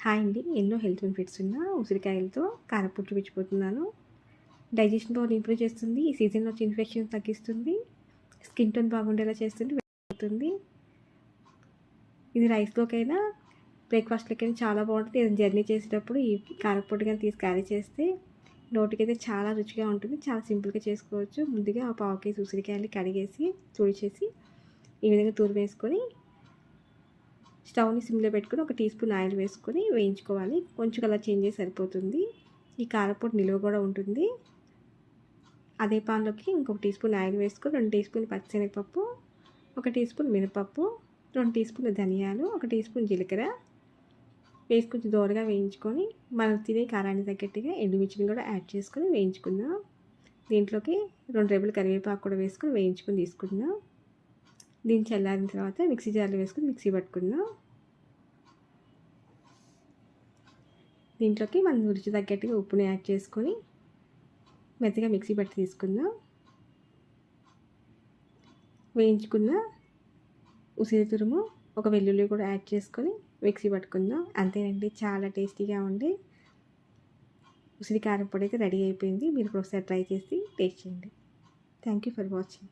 Hi అండి. ఎన్నో health benefits ఉన్న ఉసిరికాయలతో కారపొడి చూపించబోతున్నాను. డైజెషన్ పవర్ ఇంప్రూవ్ చేస్తుంది. ఈ సీజన్లో వచ్చే ఇన్ఫెక్షన్ తగ్గిస్తుంది. స్కిన్ టోన్ బాగుండేలా చేస్తుంది. ఇది రైస్లోకైనా బ్రేక్ఫాస్ట్లోకైనా చాలా బాగుంటుంది. ఏదైనా జర్నీ చేసేటప్పుడు ఈ కారపొడి కానీ తీసి క్యారీ చేస్తే నోటికైతే చాలా రుచిగా ఉంటుంది. చాలా సింపుల్గా చేసుకోవచ్చు. ముందుగా ఆ పావు కేజీ ఉసిరికాయలు కడిగేసి తుడిచేసి ఈ విధంగా వేసుకొని స్టవ్ని సిమ్లో పెట్టుకొని ఒక టీ స్పూన్ ఆయిల్ వేసుకొని వేయించుకోవాలి. కొంచెం కలర్ చేంజ్ చేసి సరిపోతుంది. ఈ కారపొడి నిలువ కూడా ఉంటుంది. అదే పాన్లోకి ఇంకొక టీ స్పూన్ ఆయిల్ వేసుకొని 2 టీ స్పూన్ పచ్చిశనగపప్పు, 1 టీ స్పూన్ మినపప్పు, 2 టీ స్పూన్ ధనియాలు, 1 టీ స్పూన్ జీలకర్ర వేసి కొంచెం దూరగా వేయించుకొని మనం తినే కారానికి తగ్గట్టుగా ఎండుమిర్చిని కూడా యాడ్ చేసుకొని వేయించుకుందాం. దీంట్లోకి 2 రెబ్బలు కరివేపాకు కూడా వేసుకొని వేయించుకొని తీసుకుందాం. దీన్ని చల్లారిన తర్వాత మిక్సీ జార్లో వేసుకొని మిక్సీ పట్టుకుందాం. దీంట్లోకి మనం రుచి తగ్గట్టుగా ఉప్పుని యాడ్ చేసుకొని మెత్తగా మిక్సీ పట్టి తీసుకుందాం. వేయించుకున్న ఉసిరి తురుము, ఒక వెల్లుల్లి కూడా యాడ్ చేసుకొని మిక్సీ పట్టుకుందాం. అంతేనండి, చాలా టేస్టీగా ఉండి ఉసిరి కారం పొడి అయితే రెడీ అయిపోయింది. మీరు ఒకసారి ట్రై చేసి టేస్ట్ చేయండి. Thank you for watching.